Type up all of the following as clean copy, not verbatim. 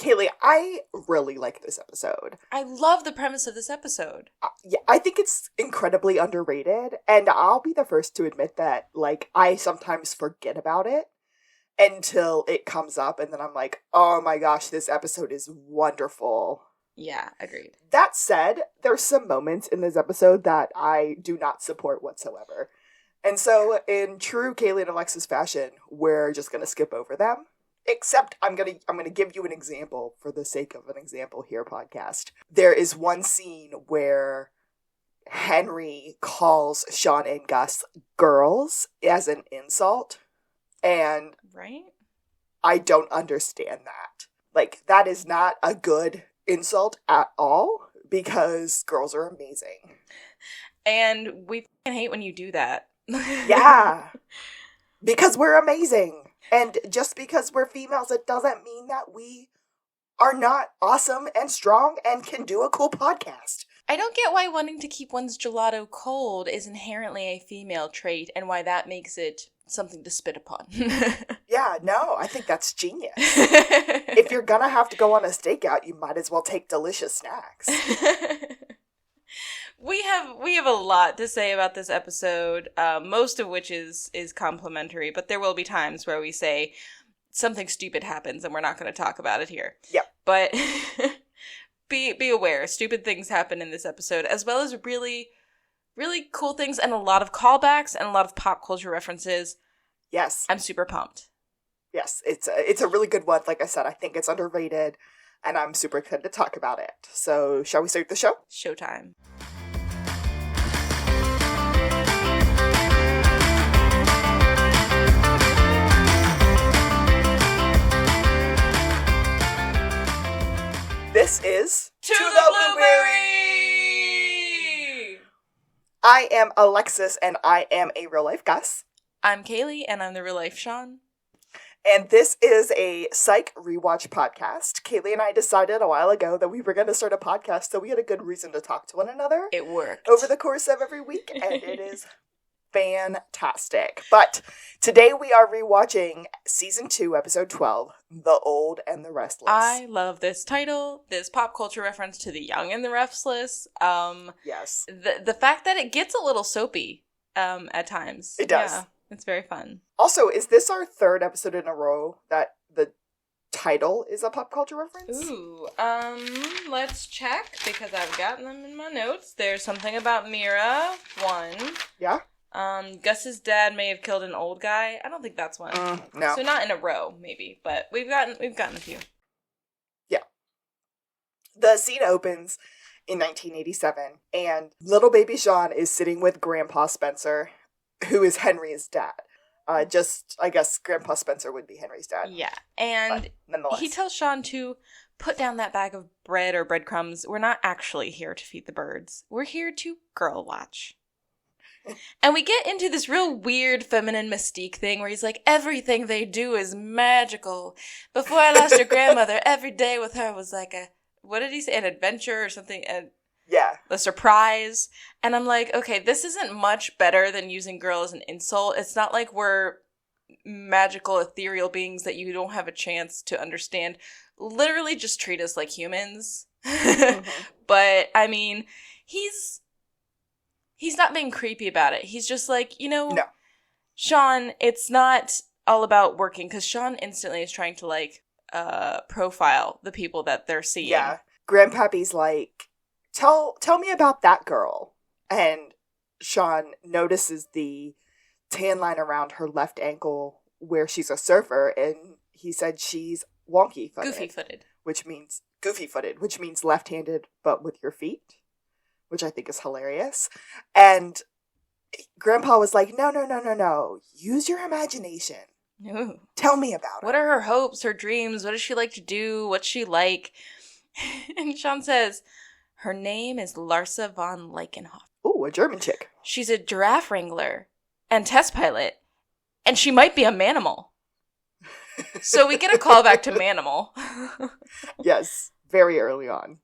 Kaylee, I really like this episode. I love the premise of this episode. Yeah, I think it's incredibly underrated, and I'll be the first to admit that, like, I sometimes forget about it until it comes up, and then I'm like, oh my gosh, this episode is wonderful. Yeah, agreed. That said, there's some moments in this episode that I do not support whatsoever. And so, in true Kaylee and Alexis fashion, we're just gonna skip over them. Except I'm gonna give you an example for the sake of an example here, podcast. There is one scene where Henry calls Sean and Gus girls as an insult, and right? I don't understand that. Like, that is not a good insult at all, because girls are amazing. And we fucking hate when you do that. Yeah. Because we're amazing. And just because we're females, it doesn't mean that we are not awesome and strong and can do a cool podcast. I don't get why wanting to keep one's gelato cold is inherently a female trait and why that makes it something to spit upon. Yeah, no, I think that's genius. If you're gonna have to go on a stakeout, you might as well take delicious snacks. We have a lot to say about this episode, most of which is complimentary, but there will be times where we say something stupid happens and we're not going to talk about it here. Yep. But be aware, stupid things happen in this episode, as well as really, really cool things and a lot of callbacks and a lot of pop culture references. Yes. I'm super pumped. Yes, it's a really good one. Like I said, I think it's underrated, and I'm super excited to talk about it. So, shall we start the show? Showtime. This is To the Blueberry! I am Alexis, and I am a real-life Gus. I'm Kaylee, and I'm the real-life Sean. And this is a Psych rewatch podcast. Kaylee and I decided a while ago that we were going to start a podcast, so we had a good reason to talk to one another. It worked. Over the course of every week, and it is fantastic. But today we are rewatching Season 2, Episode 12, The Old and the Restless. I love this title, this pop culture reference to The Young and the Restless. Yes. The fact that it gets a little soapy at times. It does. Yeah, it's very fun. Also, is this our third episode in a row that the title is a pop culture reference? Ooh, let's check, because I've gotten them in my notes. There's something about Mira, one. Yeah? Gus's dad may have killed an old guy. I don't think that's one. No. So not in a row, maybe, but we've gotten a few. Yeah. The scene opens in 1987, and little baby Sean is sitting with Grandpa Spencer, who is Henry's dad. I guess Grandpa Spencer would be Henry's dad. Yeah, and nonetheless, he tells Sean to put down that bag of bread or breadcrumbs. We're not actually here to feed the birds. We're here to girl watch. And we get into this real weird feminine mystique thing where he's like, everything they do is magical. Before I lost your grandmother, every day with her was like what did he say? An adventure or something? Yeah. A surprise. And I'm like, okay, this isn't much better than using girl as an insult. It's not like we're magical, ethereal beings that you don't have a chance to understand. Literally just treat us like humans. Mm-hmm. But, I mean, he's not being creepy about it. He's just like, no. Sean, it's not all about working, because Sean instantly is trying to, like, profile the people that they're seeing. Yeah. Grandpappy's like, tell me about that girl. And Sean notices the tan line around her left ankle where she's a surfer, and he said she's wonky-footed. Goofy-footed, which means left-handed, but with your feet. Which I think is hilarious. And Grandpa was like, no. Use your imagination. Ooh. Tell me about her. What are her hopes, her dreams? What does she like to do? What's she like? And Sean says, her name is Larsa von Leichenhoff. Ooh, a German chick. She's a giraffe wrangler and test pilot. And she might be a manimal. So we get a call back to manimal. Yes, very early on.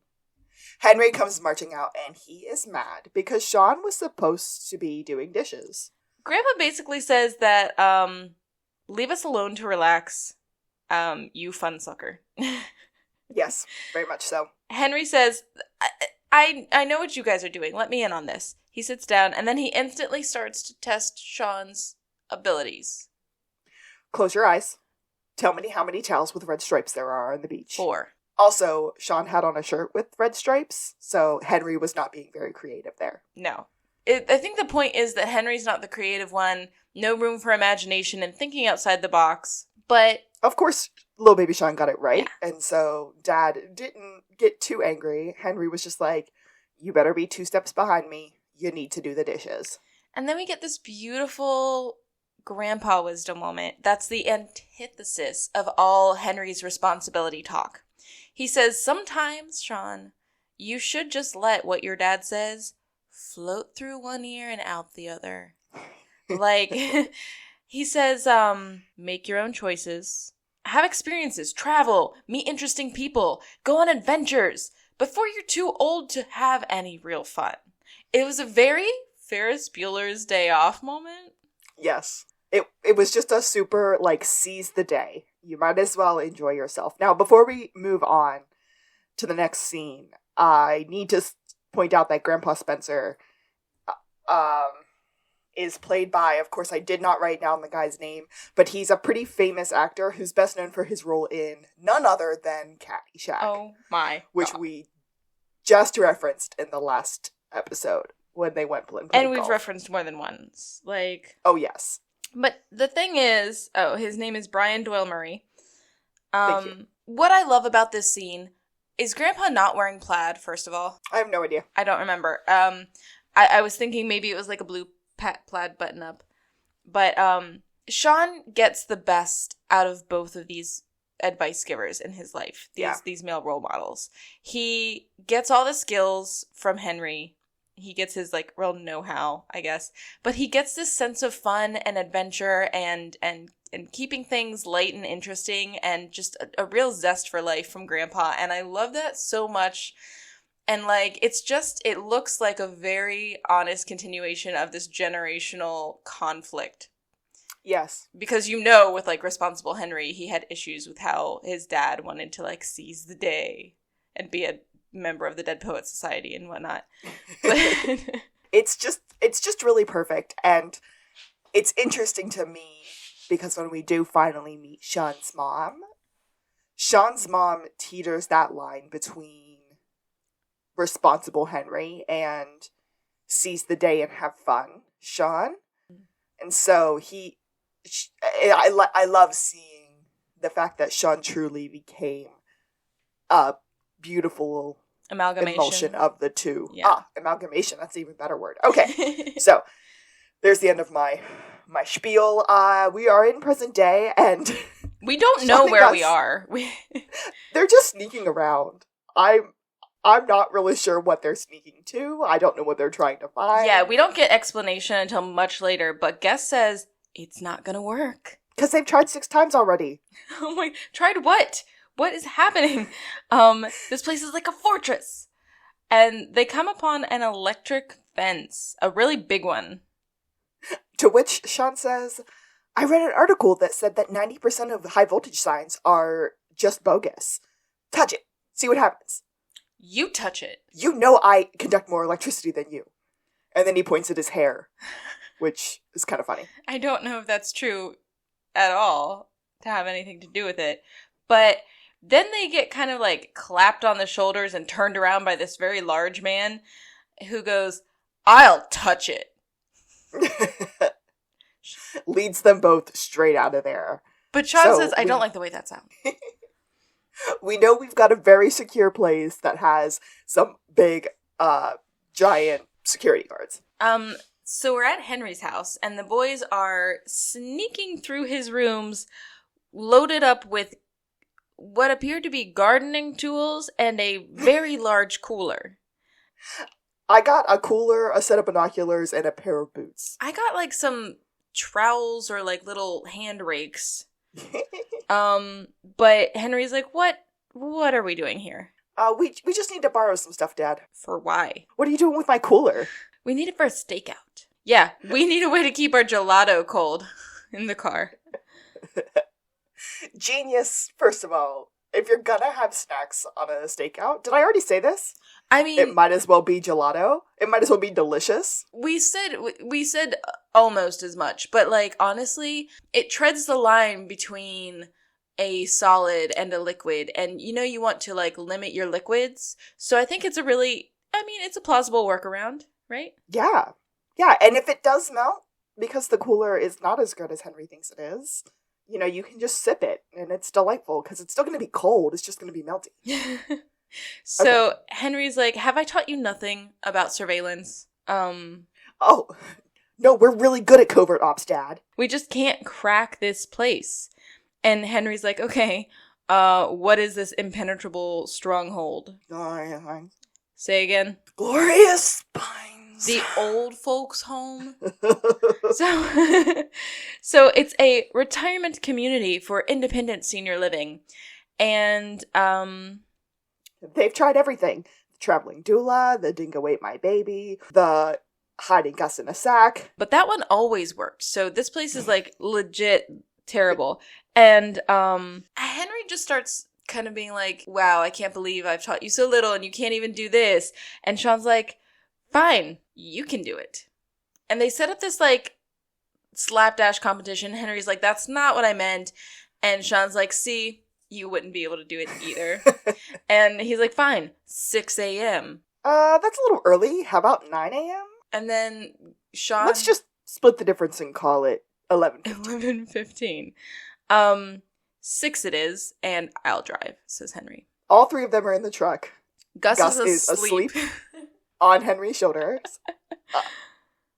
Henry comes marching out, and he is mad because Sean was supposed to be doing dishes. Grandpa basically says that, leave us alone to relax, you fun sucker. Yes, very much so. Henry says, I know what you guys are doing. Let me in on this. He sits down, and then he instantly starts to test Sean's abilities. Close your eyes. Tell me how many towels with red stripes there are on the beach. 4. Also, Sean had on a shirt with red stripes, so Henry was not being very creative there. No. I think the point is that Henry's not the creative one, no room for imagination and thinking outside the box, but... Of course, little baby Sean got it right, Yeah. and so Dad didn't get too angry. Henry was just like, you better be 2 steps behind me. You need to do the dishes. And then we get this beautiful grandpa wisdom moment. That's the antithesis of all Henry's responsibility talk. He says, sometimes, Sean, you should just let what your dad says float through one ear and out the other. Like, he says, make your own choices, have experiences, travel, meet interesting people, go on adventures before you're too old to have any real fun. It was a very Ferris Bueller's Day Off moment. Yes. It was just a super, like, seize the day. You might as well enjoy yourself. Now, before we move on to the next scene, I need to point out that Grandpa Spencer is played by, of course, I did not write down the guy's name, but he's a pretty famous actor who's best known for his role in none other than Caddyshack. Oh my Which God. we just referenced in the last episode when they went playing And we've golf. referenced more than once. Like... Oh, yes. But the thing is, his name is Brian Doyle Murray. Thank you. What I love about this scene is Grandpa not wearing plaid, first of all. I have no idea. I don't remember. I was thinking maybe it was like a blue plaid button-up. But Sean gets the best out of both of these advice givers in his life, these male role models. He gets all the skills from Henry. He gets his, like, real know-how, I guess. But he gets this sense of fun and adventure and keeping things light and interesting and just a real zest for life from Grandpa. And I love that so much. And, like, it looks like a very honest continuation of this generational conflict. Yes. Because with, like, Responsible Henry, he had issues with how his dad wanted to, like, seize the day and be a member of the Dead Poets Society and whatnot. It's just really perfect, and it's interesting to me because when we do finally meet Sean's mom teeters that line between Responsible Henry and seize the day and have fun Sean. And so I love seeing the fact that Sean truly became a beautiful emulsion of the two. Yeah. Amalgamation, that's an even better word. Okay, so there's the end of my spiel. We are in present day, and we don't know where we are. They're just sneaking around. I'm not really sure what they're sneaking to. I don't know what they're trying to find. Yeah, we don't get explanation until much later, but Guest says it's not gonna work. Because they've tried 6 times already. Oh my, tried what? What is happening? This place is like a fortress. And they come upon an electric fence, a really big one. To which Sean says, I read an article that said that 90% of high voltage signs are just bogus. Touch it. See what happens. You touch it. You know I conduct more electricity than you. And then he points at his hair, which is kind of funny. I don't know if that's true at all, to have anything to do with it. But then they get kind of like clapped on the shoulders and turned around by this very large man who goes, I'll touch it. Leads them both straight out of there. But Sean says, I don't like the way that sounds. We know we've got a very secure place that has some big, giant security guards. So we're at Henry's house, and the boys are sneaking through his rooms, loaded up with what appear to be gardening tools and a very large cooler. I got a cooler, a set of binoculars, and a pair of boots. I got, like, some trowels or, like, little hand rakes. But Henry's like, what are we doing here? We just need to borrow some stuff, Dad. For why? What are you doing with my cooler? We need it for a stakeout. Yeah, we need a way to keep our gelato cold in the car. Genius, first of all. if you're gonna have snacks on a stakeout, did I already say this? I mean, it might as well be gelato. It might as well be delicious. we said almost as much, but like honestly, it treads the line between a solid and a liquid, and you want to like limit your liquids. So I think it's it's a plausible workaround, right? Yeah. Yeah, and if it does melt, because the cooler is not as good as Henry thinks it is, you can just sip it, and it's delightful, because it's still going to be cold, it's just going to be melty. So Okay. Henry's like, have I taught you nothing about surveillance? Oh, no, we're really good at covert ops, Dad. We just can't crack this place. And Henry's like, okay, what is this impenetrable stronghold? Say again. Glorious Spines. The old folks' home. So it's a retirement community for independent senior living. And, they've tried everything. The traveling doula, the dingo ate my baby, the hiding Gus in a sack. But that one always worked. So this place is like legit terrible. And Henry just starts kind of being like, wow, I can't believe I've taught you so little and you can't even do this. And Sean's like, fine, you can do it. And they set up this like slapdash competition. Henry's like, that's not what I meant. And Sean's like, see, you wouldn't be able to do it either. And he's like, fine, 6 a.m. That's a little early. How about 9 a.m.? And then Sean... Let's just split the difference and call it 11:15. 6 it is, and I'll drive, says Henry. All three of them are in the truck. Gus is asleep. On Henry's shoulders.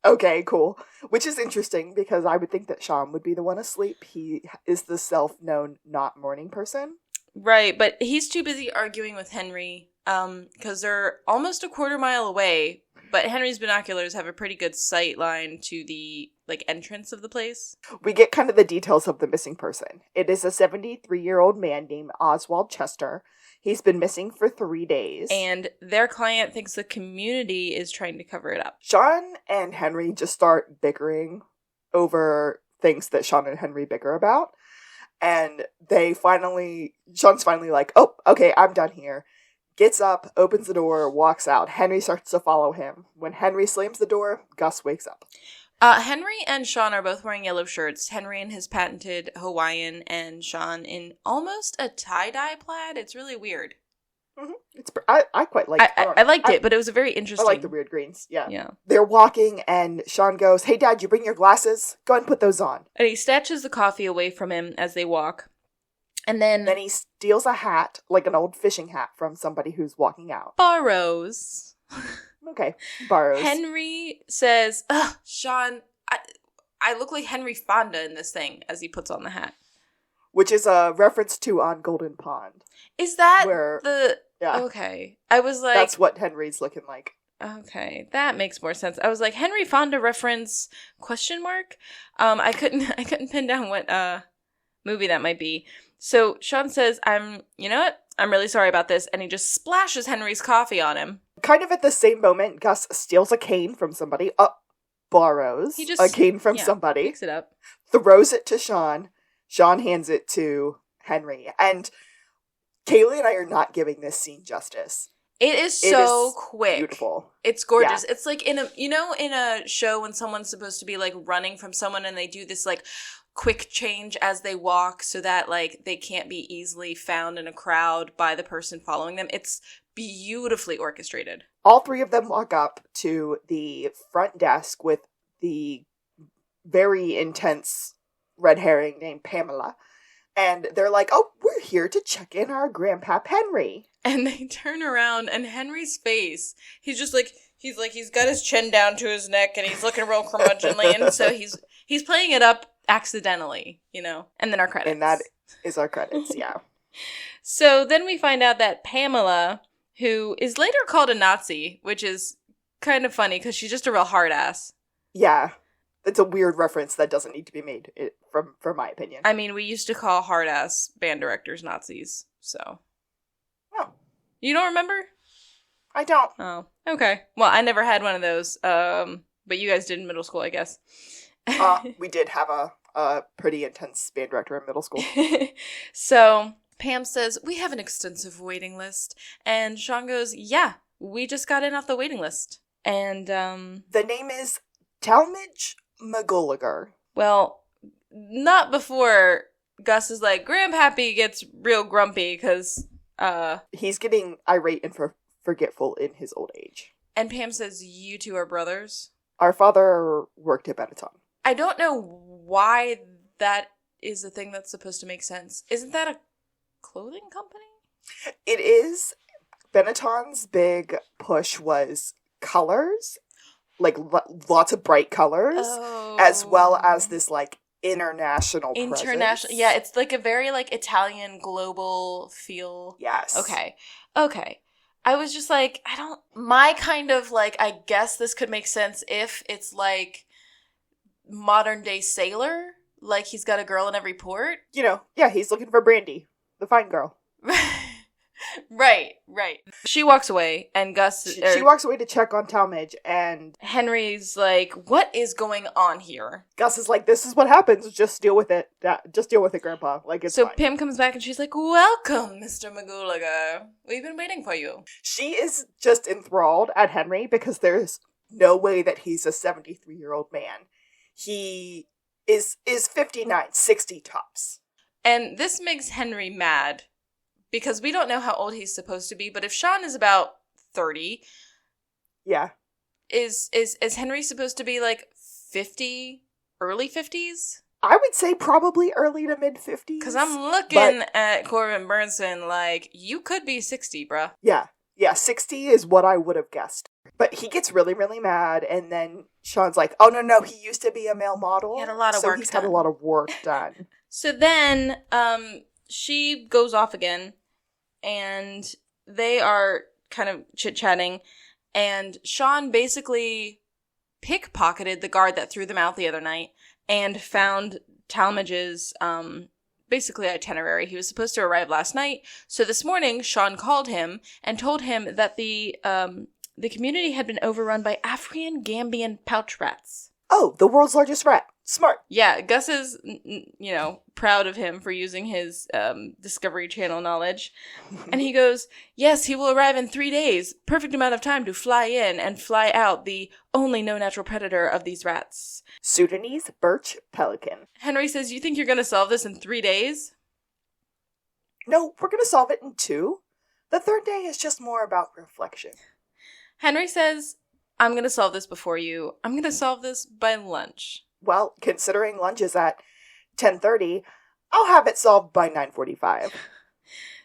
Okay, cool. Which is interesting, because I would think that Sean would be the one asleep. He is the self-known not morning person. Right, but he's too busy arguing with Henry, because they're almost a quarter mile away, but Henry's binoculars have a pretty good sight line to the, entrance of the place. We get kind of the details of the missing person. It is a 73-year-old man named Oswald Chester. He's been missing for 3 days. And their client thinks the community is trying to cover it up. Sean and Henry just start bickering over things that Sean and Henry bicker about. And Sean's finally like, oh, okay, I'm done here. Gets up, opens the door, walks out. Henry starts to follow him. When Henry slams the door, Gus wakes up. Henry and Sean are both wearing yellow shirts. Henry in his patented Hawaiian, and Sean in almost a tie-dye plaid. It's really weird. Mm-hmm. I quite liked it. I liked it, but it was a very interesting. I like the weird greens, yeah. Yeah. They're walking, and Sean goes, hey, Dad, you bring your glasses? Go ahead and put those on. And he snatches the coffee away from him as they walk. And then he steals a hat, like an old fishing hat, from somebody who's walking out. borrows. Okay, borrows. Henry says, ugh, Sean, I look like Henry Fonda in this thing, as he puts on the hat. Which is a reference to On Golden Pond. Is that Yeah. Okay. I was like... That's what Henry's looking like. Okay, that makes more sense. I was like, Henry Fonda reference, ? I couldn't pin down what movie that might be. So Sean says, you know what? I'm really sorry about this. And he just splashes Henry's coffee on him. Kind of at the same moment, Gus steals a cane from somebody. Borrows a cane from somebody. Picks it up. Throws it to Sean. Sean hands it to Henry. And Kaylee and I are not giving this scene justice. It is so quick. Beautiful. It's gorgeous. Yeah. It's like in a show when someone's supposed to be like running from someone and they do this like quick change as they walk so that like they can't be easily found in a crowd by the person following them. It's beautifully orchestrated. All three of them walk up to the front desk with the very intense red herring named Pamela. And they're like, oh, we're here to check in our Grandpap Henry. And they turn around and Henry's face, he's got his chin down to his neck and he's looking real curmudgeonly. And so he's playing it up accidentally, and then our credits. And that is our credits, yeah. So then we find out that Pamela, who is later called a Nazi, which is kind of funny because she's just a real hard ass. Yeah. It's a weird reference that doesn't need to be made, from my opinion. I mean, we used to call hard ass band directors Nazis, so. Oh. You don't remember? I don't. Oh, okay. Well, I never had one of those, but you guys did in middle school, I guess. We did have a pretty intense band director in middle school. So Pam says, we have an extensive waiting list. And Sean goes, yeah, we just got in off the waiting list. And, the name is Talmadge McGulliger. Well, not before Gus is like, Grandpappy gets real grumpy because, he's getting irate and forgetful in his old age. And Pam says, you two are brothers? Our father worked at Benetton. I don't know why that is a thing that's supposed to make sense. Isn't that a clothing company? It is. Benetton's big push was colors, like lots of bright colors, as well as this like international presence. Yeah, it's like a very like Italian global feel. Yes. Okay. I was just like, my kind of like, I guess this could make sense if it's like modern day Sailor, like he's got a girl in every port. You know, yeah, he's looking for Brandy, the fine girl. Right. She walks away, and Gus... She walks away to check on Talmadge, and... Henry's like, what is going on here? Gus is like, this is what happens, just deal with it. Just deal with it, Grandpa. Like, it's fine. Pam comes back, and she's like, welcome, Mr. McGulliger. We've been waiting for you. She is just enthralled at Henry, because there's no way that he's a 73-year-old man. He is 59, 60 tops. And this makes Henry mad, because we don't know how old he's supposed to be, but if Sean is about 30... Yeah. Is Henry supposed to be, like, 50? Early 50s? I would say probably early to mid-50s. Because I'm looking at Corbin Burnson like, you could be 60, bruh. Yeah, 60 is what I would have guessed. But he gets really, really mad, and then Sean's like, oh, no, he used to be a male model. He had a lot of work done. So he's had a lot of work done. So then, she goes off again, and they are kind of chit-chatting, and Sean basically pickpocketed the guard that threw them out the other night and found Talmadge's basically itinerary. He was supposed to arrive last night, so this morning Sean called him and told him that the community had been overrun by African Gambian pouch rats. Oh, the world's largest rat. Smart. Yeah, Gus is, proud of him for using his Discovery Channel knowledge. And he goes, yes, he will arrive in 3 days. Perfect amount of time to fly in and fly out the only known natural predator of these rats. Sudanese birch pelican. Henry says, you think you're going to solve this in 3 days? No, we're going to solve it in 2. The third day is just more about reflection. Henry says, I'm going to solve this before you. I'm going to solve this by lunch. Well, considering lunch is at 10:30, I'll have it solved by 9:45.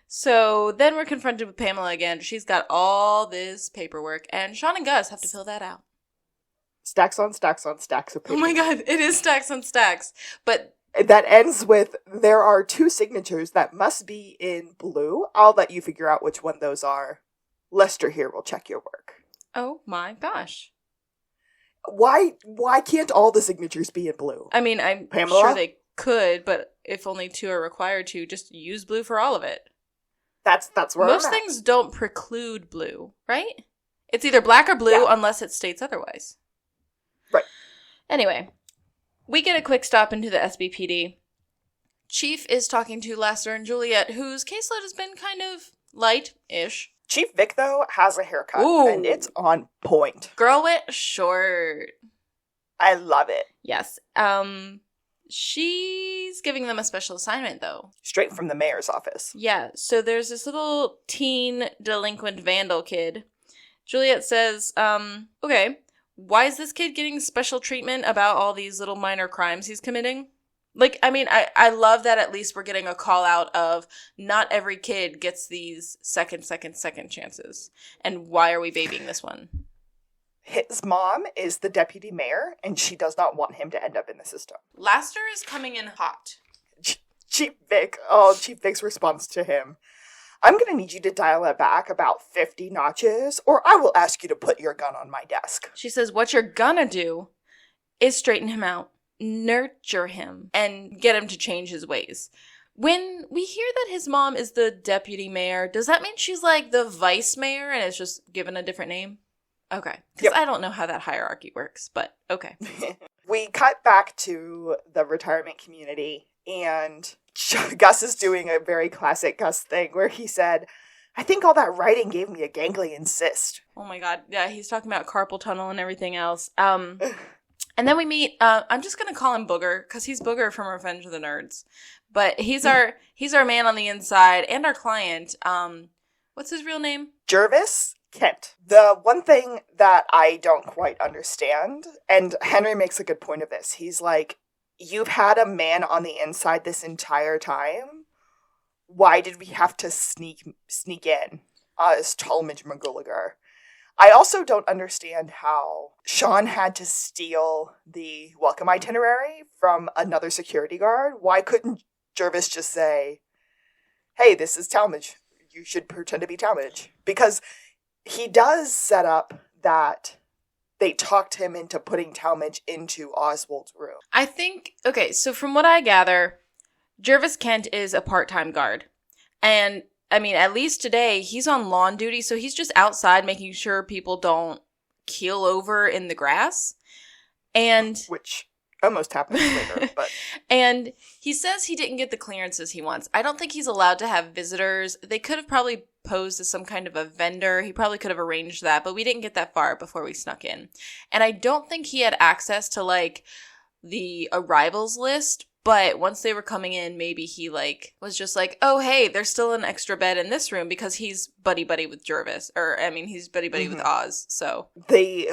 So then we're confronted with Pamela again. She's got all this paperwork, and Sean and Gus have to fill that out. Stacks on stacks on stacks of paper. Oh my god, it is stacks on stacks. But that ends with, there are 2 signatures that must be in blue. I'll let you figure out which one those are. Lester here will check your work. Oh my gosh. Why can't all the signatures be in blue? I mean, I'm Pamela? sure they could, but if only 2 are required to, just use blue for all of it. That's where most I'm at. things don't preclude blue, right? It's either black or blue unless it states otherwise. Right. Anyway, we get a quick stop into the SBPD. Chief is talking to Lester and Juliet, whose caseload has been kind of light-ish. Chief Vic, though, has a haircut, Ooh. and it's on point. Girl went short. I love it. Yes. She's giving them a special assignment, though. Straight from the mayor's office. Yeah, so there's this little teen delinquent vandal kid. Juliet says, okay, why is this kid getting special treatment about all these little minor crimes he's committing? Like, I mean, I love that at least we're getting a call out of not every kid gets these second chances. And why are we babying this one? His mom is the deputy mayor, and she does not want him to end up in the system. Laster is coming in hot. Chief Vic's response to him. I'm going to need you to dial it back about 50 notches, or I will ask you to put your gun on my desk. She says, what you're gonna do is straighten him out, nurture him, and get him to change his ways. When we hear that his mom is the deputy mayor, does that mean she's like the vice mayor and is just given a different name? Okay. Because I don't know how that hierarchy works, but okay. We cut back to the retirement community, and Gus is doing a very classic Gus thing where he said, I think all that writing gave me a ganglion cyst. Oh my god. Yeah, he's talking about carpal tunnel and everything else. And then we meet, I'm just going to call him Booger, because he's Booger from Revenge of the Nerds. But he's our man on the inside and our client. What's his real name? Jervis Kent. The one thing that I don't quite understand, and Henry makes a good point of this, he's like, you've had a man on the inside this entire time. Why did we have to sneak in as Talmadge McGulliger? I also don't understand how Sean had to steal the welcome itinerary from another security guard. Why couldn't Jervis just say, hey, this is Talmadge. You should pretend to be Talmadge. Because he does set up that they talked him into putting Talmadge into Oswald's room. I think, okay, so from what I gather, Jervis Kent is a part-time guard. And, I mean, at least today, he's on lawn duty, so he's just outside making sure people don't keel over in the grass. And which almost happens later, but... And he says he didn't get the clearances he wants. I don't think he's allowed to have visitors. They could have probably posed as some kind of a vendor. He probably could have arranged that, but we didn't get that far before we snuck in. And I don't think he had access to, like, the arrivals list. But once they were coming in, maybe he, like, was just like, oh, hey, there's still an extra bed in this room because he's buddy-buddy with Jervis. Or, I mean, he's buddy-buddy with Oz, so. The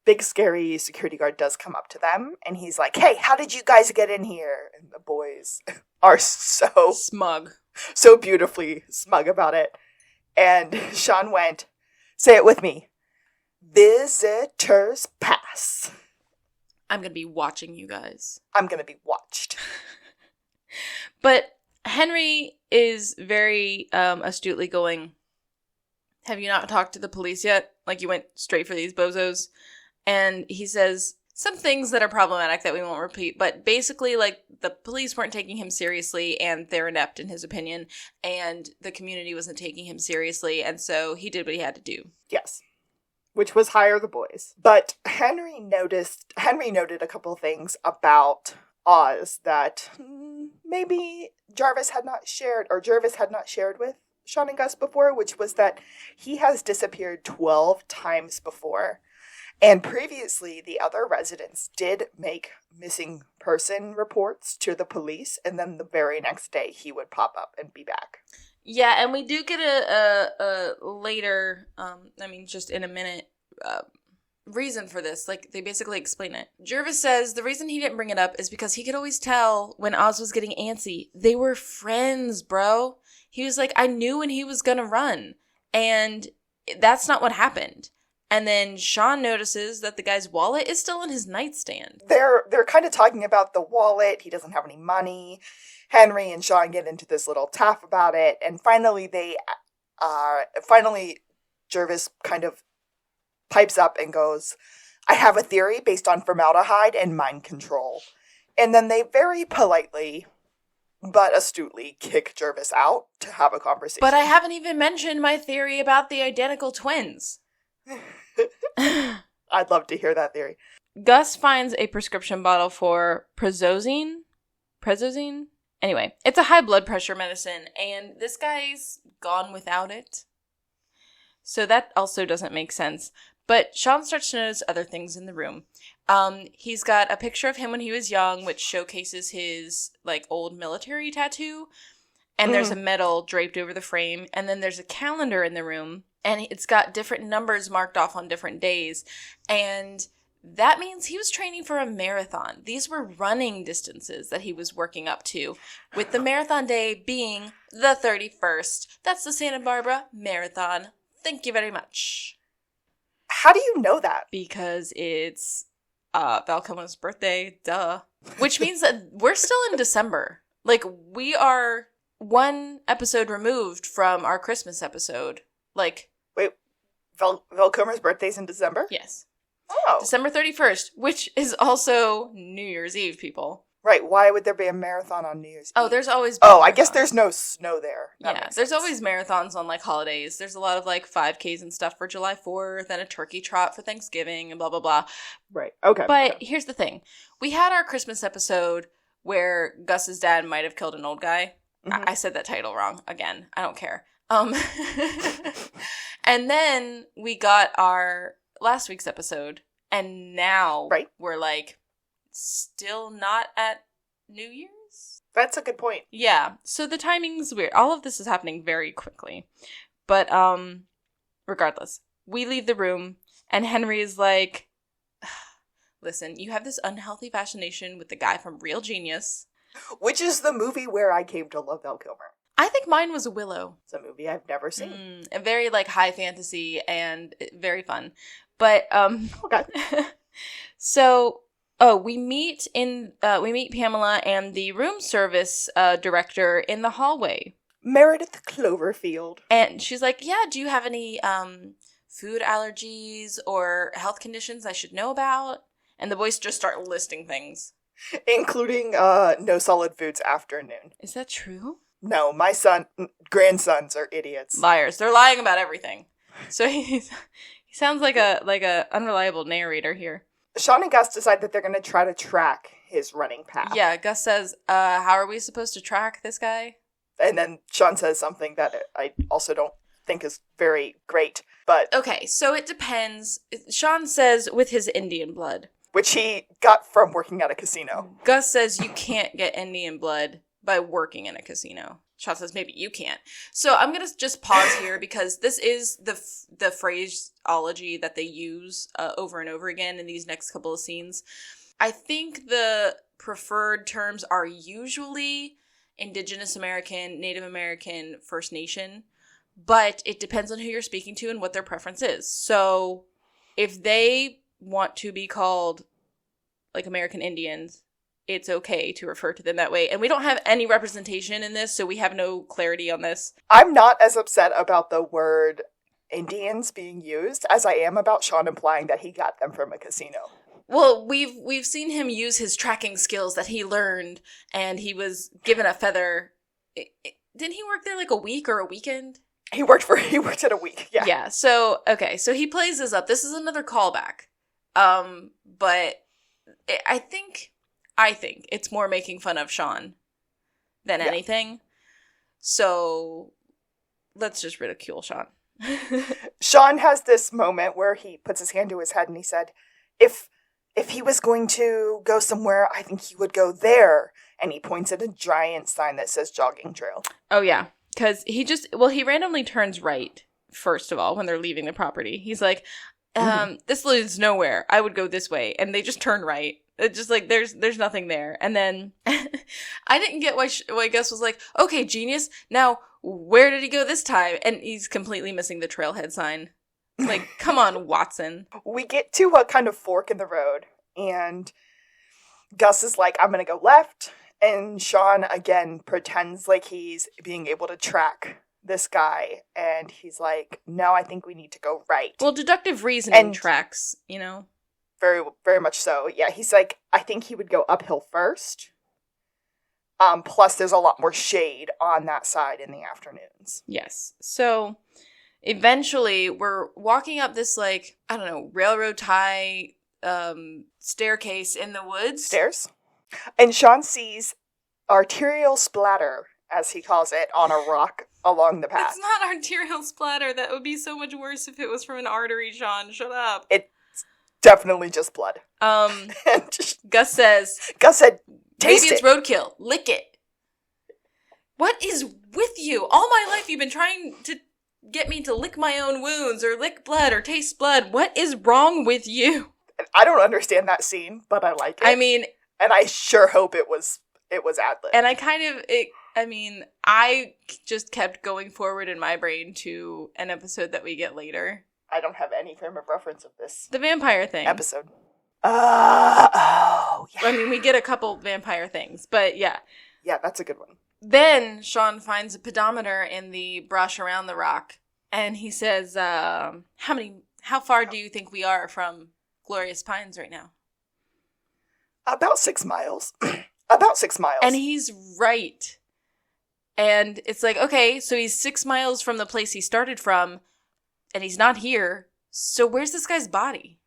big, scary security guard does come up to them, and he's like, hey, how did you guys get in here? And the boys are so... smug. So beautifully smug about it. And Sean went, say it with me, visitors pass. I'm going to be watching you guys. I'm going to be watched. But Henry is very astutely going, have you not talked to the police yet? Like, you went straight for these bozos? And he says some things that are problematic that we won't repeat. But basically, like, the police weren't taking him seriously, and they're inept in his opinion. And the community wasn't taking him seriously. And so he did what he had to do. Yes. Which was hire the boys. But Henry noted a couple things about Oz that maybe Jervis had not shared with Sean and Gus before, which was that he has disappeared 12 times before. And previously, the other residents did make missing person reports to the police, and then the very next day he would pop up and be back. Yeah, and we do get a later, just in a minute, reason for this. Like, they basically explain it. Jervis says the reason he didn't bring it up is because he could always tell when Oz was getting antsy. They were friends, bro. He was like, I knew when he was gonna run. And that's not what happened. And then Sean notices that the guy's wallet is still in his nightstand. They're kind of talking about the wallet. He doesn't have any money. Henry and Sean get into this little tiff about it, and finally Jervis kind of pipes up and goes, I have a theory based on formaldehyde and mind control. And then they very politely but astutely kick Jervis out to have a conversation. But I haven't even mentioned my theory about the identical twins. I'd love to hear that theory. Gus finds a prescription bottle for Prezosine? Anyway, it's a high blood pressure medicine, and this guy's gone without it. So that also doesn't make sense. But Sean starts to notice other things in the room. He's got a picture of him when he was young, which showcases his, like, old military tattoo. And there's a medal draped over the frame. And then there's a calendar in the room. And it's got different numbers marked off on different days. And that means he was training for a marathon. These were running distances that he was working up to, with the marathon day being the 31st. That's the Santa Barbara Marathon. Thank you very much. How do you know that? Because it's Val Kilmer's birthday, duh. Which means that we're still in December. Like, we are one episode removed from our Christmas episode. Like, wait, Val Kilmer's birthday's in December? Yes. Oh. December 31st, which is also New Year's Eve, people. Right, why would there be a marathon on New Year's Eve? Oh, there's always I guess there's no snow there. That there's always marathons on, like, holidays. There's a lot of, like, 5Ks and stuff for July 4th, and a turkey trot for Thanksgiving, and blah, blah, blah. Right, okay. But here's the thing. We had our Christmas episode where Gus's dad might have killed an old guy. Mm-hmm. I said that title wrong again. I don't care. And then we got our last week's episode, and now we're like still not at New Year's. That's a good point. Yeah. So the timing's weird. All of this is happening very quickly. But regardless, we leave the room, and Henry is like, listen, you have this unhealthy fascination with the guy from Real Genius. Which is the movie where I came to love Val Kilmer. I think mine was Willow. It's a movie I've never seen. A very, like, high fantasy and very fun. But, okay. So, we meet Pamela and the room service director in the hallway. Meredith Cloverfield. And she's like, yeah, do you have any food allergies or health conditions I should know about? And the boys just start listing things. Including no solid foods after noon. Is that true? No, my grandsons are idiots. Liars. They're lying about everything. So he sounds like a unreliable narrator here. Sean and Gus decide that they're going to try to track his running path. Yeah, Gus says, how are we supposed to track this guy? And then Sean says something that I also don't think is very great, but... Okay, so it depends. Sean says with his Indian blood. Which he got from working at a casino. Gus says you can't get Indian blood by working in a casino. Sean says maybe you can't. So I'm going to just pause here because this is the phraseology that they use over and over again in these next couple of scenes. I think the preferred terms are usually Indigenous American, Native American, First Nation, but it depends on who you're speaking to and what their preference is. So if they want to be called like American Indians, it's okay to refer to them that way. And we don't have any representation in this, so we have no clarity on this. I'm not as upset about the word Indians being used as I am about Sean implying that he got them from a casino. Well, we've seen him use his tracking skills that he learned, and he was given a feather. Didn't he work there like a week or a weekend? He worked at a week, yeah. Yeah, so, okay, so he plays this up. This is another callback. But I think it's more making fun of Sean than anything. So let's just ridicule Sean. Sean has this moment where he puts his hand to his head and he said, if he was going to go somewhere, I think he would go there. And he points at a giant sign that says jogging trail. Oh, yeah. Because he randomly turns right, first of all, when they're leaving the property. He's like, this leads nowhere. I would go this way. And they just turn right. It's just like, there's nothing there. And then I didn't get why Gus was like, okay, genius. Now, where did he go this time? And he's completely missing the trailhead sign. Like, come on, Watson. We get to a kind of fork in the road. And Gus is like, I'm going to go left. And Sean, again, pretends like he's being able to track this guy. And he's like, no, I think we need to go right. Well, deductive reasoning tracks, you know? Very, very much so. Yeah, he's like, I think he would go uphill first. Plus, there's a lot more shade on that side in the afternoons. Yes. So, eventually, we're walking up this, like, I don't know, railroad tie staircase in the woods. Stairs. And Sean sees arterial splatter, as he calls it, on a rock along the path. It's not arterial splatter. That would be so much worse if it was from an artery, Sean. Shut up. It's definitely just blood. Gus said, taste maybe it's roadkill. Lick it. What is with you? All my life you've been trying to get me to lick my own wounds or lick blood or taste blood. What is wrong with you? I don't understand that scene, but I like it. I mean... And I sure hope it was ad-lib. And I just kept going forward in my brain to an episode that we get later. I don't have any frame of reference of this. The vampire thing. Episode. Oh, yeah. I mean, we get a couple vampire things, but yeah. Yeah, that's a good one. Then Sean finds a pedometer in the brush around the rock, and he says, how far do you think we are from Glorious Pines right now? About 6 miles. About 6 miles. And he's right. And it's like, okay, so he's 6 miles from the place he started from, and he's not here. So where's this guy's body?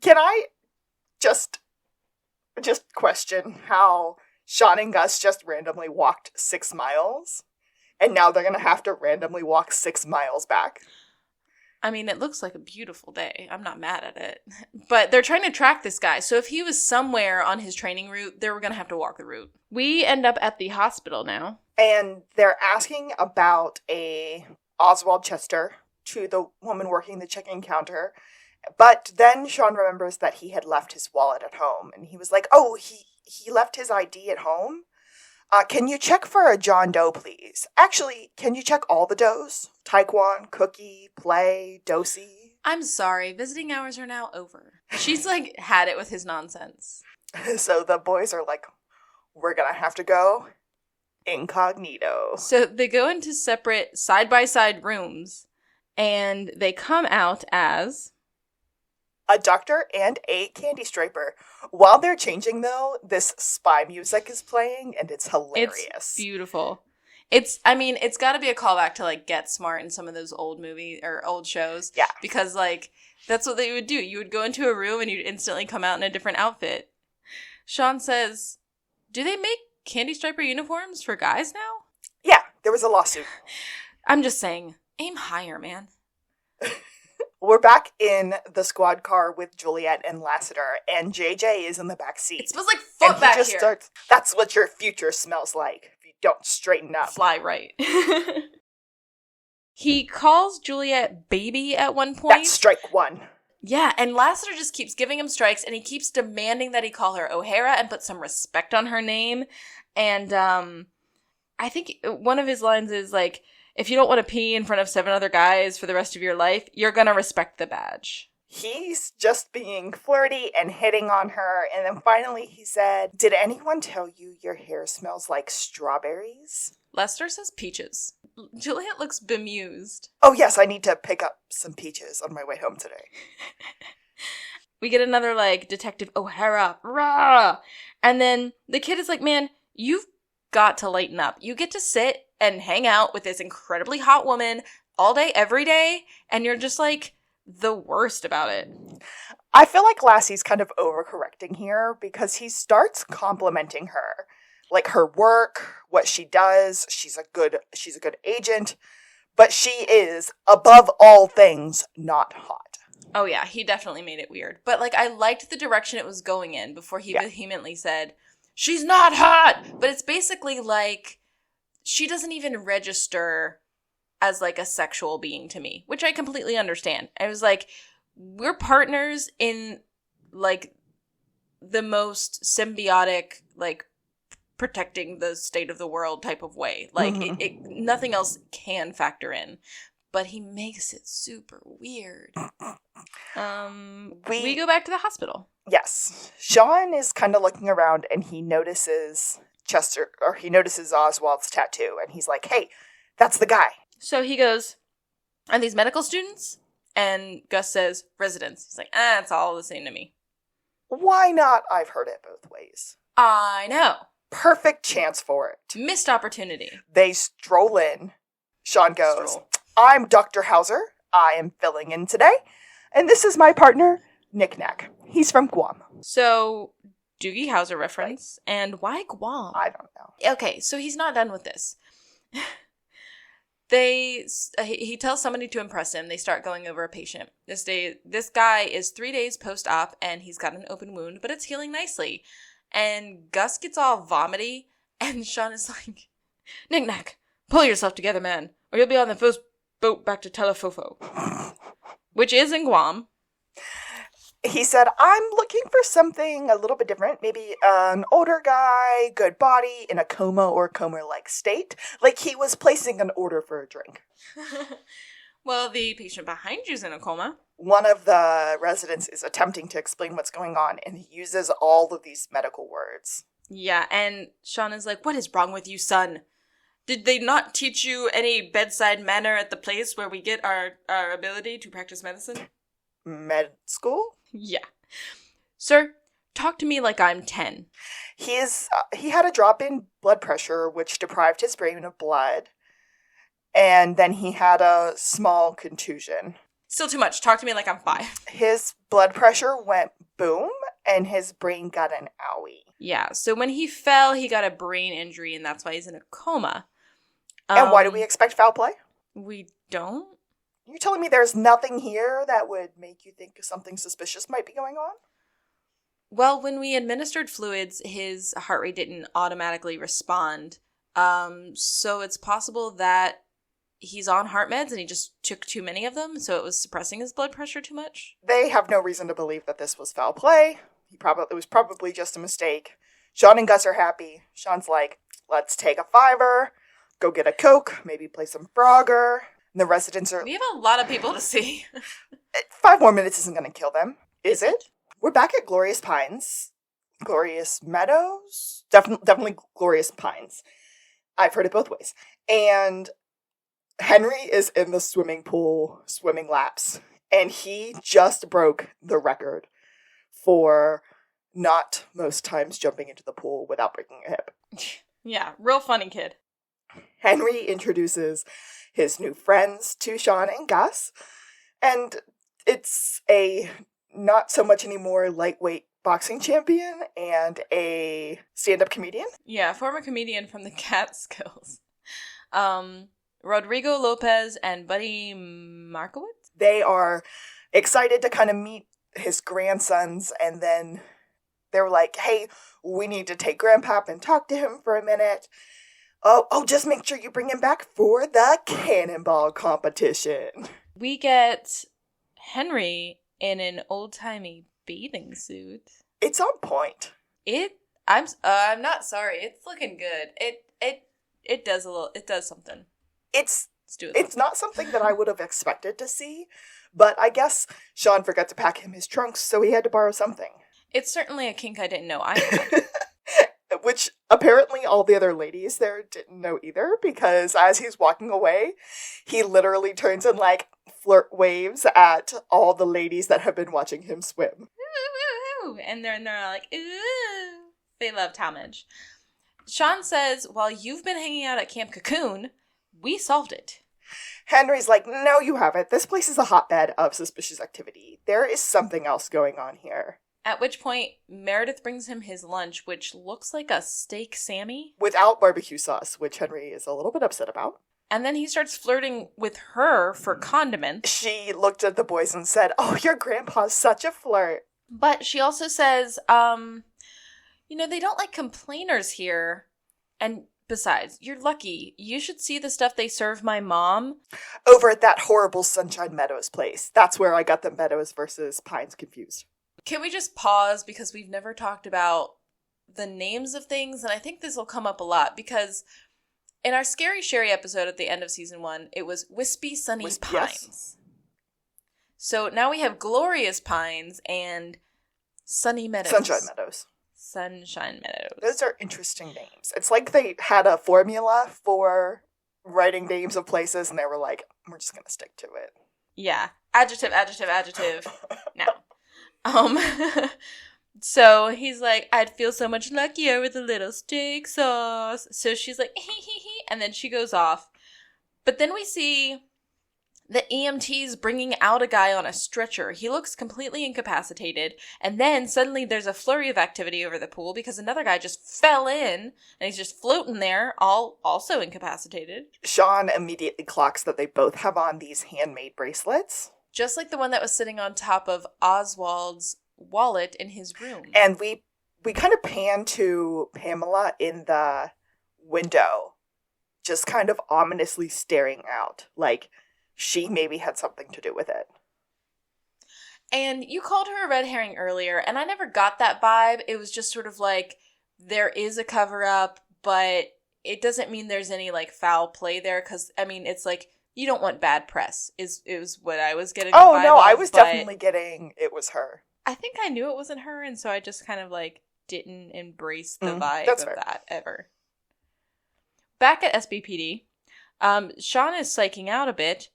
Can I just just question how Sean and Gus just randomly walked 6 miles, and now they're going to have to randomly walk 6 miles back. I mean, it looks like a beautiful day. I'm not mad at it. But they're trying to track this guy. So if he was somewhere on his training route, they were going to have to walk the route. We end up at the hospital now. And they're asking about a Oswald Chester to the woman working the check-in counter. But then Sean remembers that he had left his wallet at home. And he was like, oh, he left his ID at home? Can you check for a John Doe, please? Actually, can you check all the Does? Taekwon, Cookie, Play, Dosey? I'm sorry, visiting hours are now over. She's like, had it with his nonsense. So the boys are like, we're gonna have to go incognito. So they go into separate side-by-side rooms, and they come out as a doctor and a candy striper. While they're changing, though, this spy music is playing, and it's hilarious. It's beautiful. It's got to be a callback to, like, Get Smart in some of those old movies or old shows. Yeah. Because, like, that's what they would do. You would go into a room, and you'd instantly come out in a different outfit. Sean says, do they make candy striper uniforms for guys now? Yeah, there was a lawsuit. I'm just saying, aim higher, man. We're back in the squad car with Juliet and Lassiter, and JJ is in the back seat. It smells like foot back here. Starts, that's what your future smells like if you don't straighten up. Fly right. He calls Juliet baby at one point. That's strike one. Yeah, and Lassiter just keeps giving him strikes, and he keeps demanding that he call her O'Hara and put some respect on her name. And I think one of his lines is like, if you don't want to pee in front of 7 other guys for the rest of your life, you're going to respect the badge. He's just being flirty and hitting on her. And then finally he said, did anyone tell you your hair smells like strawberries? Lester says peaches. Juliet looks bemused. Oh, yes, I need to pick up some peaches on my way home today. We get another, like, Detective O'Hara. Rah! And then the kid is like, man, you've got to lighten up. You get to sit and hang out with this incredibly hot woman all day, every day, and you're just, like, the worst about it. I feel like Lassie's kind of overcorrecting here because he starts complimenting her. Like her work, what she does, she's a good agent, but she is, above all things, not hot. Oh yeah, he definitely made it weird. But, like, I liked the direction it was going in before he vehemently said, she's not hot! But it's basically like, she doesn't even register as, like, a sexual being to me, which I completely understand. I was like, we're partners in, like, the most symbiotic, like, protecting the state of the world type of way. Like, nothing else can factor in. But he makes it super weird. We go back to the hospital. Yes. Sean is kind of looking around and he notices Oswald's tattoo. And he's like, hey, that's the guy. So he goes, are these medical students? And Gus says, residents. He's like, it's all the same to me. Why not? I've heard it both ways. I know. Perfect chance for it. Missed opportunity. They stroll in. Sean goes, I'm Dr. Hauser. I am filling in today. And this is my partner, Knick Knack. He's from Guam. So, Doogie Howser reference. Right. And why Guam? I don't know. Okay, so he's not done with this. He tells somebody to impress him. They start going over a patient. This guy is 3 days post-op, and he's got an open wound, but it's healing nicely. And Gus gets all vomity, and Sean is like, Knick Knack, pull yourself together, man, or you'll be on the first boat back to Telefofo. Which is in Guam. He said, I'm looking for something a little bit different. Maybe an older guy, good body, in a coma or coma-like state. Like he was placing an order for a drink. Well, the patient behind you's in a coma. One of the residents is attempting to explain what's going on, and he uses all of these medical words. Yeah, and Sean is like, what is wrong with you, son? Did they not teach you any bedside manner at the place where we get our ability to practice medicine? Med school? Yeah. Sir, talk to me like I'm 10. He had a drop in blood pressure, which deprived his brain of blood. And then he had a small contusion. Still too much. Talk to me like I'm 5. His blood pressure went boom, and his brain got an owie. Yeah, so when he fell, he got a brain injury, and that's why he's in a coma. And why do we expect foul play? We don't? You're telling me there's nothing here that would make you think something suspicious might be going on? Well, when we administered fluids, his heart rate didn't automatically respond. So it's possible that he's on heart meds and he just took too many of them, so it was suppressing his blood pressure too much. They have no reason to believe that this was foul play. It was probably just a mistake. Sean and Gus are happy. Sean's like, let's take a $5, go get a Coke, maybe play some Frogger. And the residents are... We have a lot of people to see. 5 more minutes isn't going to kill them, is it? We're back at Glorious Pines. Glorious Meadows? Definitely Glorious Pines. I've heard it both ways. And Henry is in the swimming pool swimming laps. And he just broke the record for not most times jumping into the pool without breaking a hip. Yeah, real funny kid. Henry introduces his new friends to Sean and Gus. And it's a not so much anymore lightweight boxing champion and a stand-up comedian. Yeah, former comedian from the Catskills. Rodrigo Lopez and Buddy Markowitz? They are excited to kind of meet his grandsons, and then they're like, hey, we need to take Grandpap and talk to him for a minute. Oh, just make sure you bring him back for the cannonball competition. We get Henry in an old-timey bathing suit. It's on point. I'm not sorry. It's looking good. It does something. It's not something that I would have expected to see, but I guess Sean forgot to pack him his trunks, so he had to borrow something. It's certainly a kink I didn't know I had. Which apparently all the other ladies there didn't know either, because as he's walking away, he literally turns and like flirt waves at all the ladies that have been watching him swim. And they're like, ooh. They loved homage. Sean says, while you've been hanging out at Camp Cocoon, we solved it. Henry's like, no, you haven't. This place is a hotbed of suspicious activity. There is something else going on here. At which point, Meredith brings him his lunch, which looks like a steak Sammy. Without barbecue sauce, which Henry is a little bit upset about. And then he starts flirting with her for condiments. She looked at the boys and said, oh, your grandpa's such a flirt. But she also says, they don't like complainers here. And besides, you're lucky. You should see the stuff they serve my mom. Over at that horrible Sunshine Meadows place. That's where I got the Meadows versus Pines confused. Can we just pause, because we've never talked about the names of things, and I think this will come up a lot, because in our Scary Sherry episode at the end of season 1, it was Wispy Sunny Pines. Yes. So now we have Glorious Pines and Sunny Meadows. Sunshine Meadows. Those are interesting names. It's like they had a formula for writing names of places, and they were like, we're just going to stick to it. Yeah. Adjective. Now. So he's like, I'd feel so much luckier with a little steak sauce. So she's like, hee, and then she goes off. But then we see the EMTs bringing out a guy on a stretcher. He looks completely incapacitated. And then suddenly there's a flurry of activity over the pool because another guy just fell in and he's just floating there, also incapacitated. Sean immediately clocks that they both have on these handmade bracelets. Just like the one that was sitting on top of Oswald's wallet in his room. And we kind of pan to Pamela in the window, just kind of ominously staring out, like she maybe had something to do with it. And you called her a red herring earlier, and I never got that vibe. It was just sort of like, there is a cover-up, but it doesn't mean there's any, like, foul play there, because, I mean, it's like, you don't want bad press, is what I was getting. Oh, no, I was definitely getting it was her. I think I knew it wasn't her, and so I just kind of, like, didn't embrace the vibe of that ever. Back at SBPD, Sean is psyching out a bit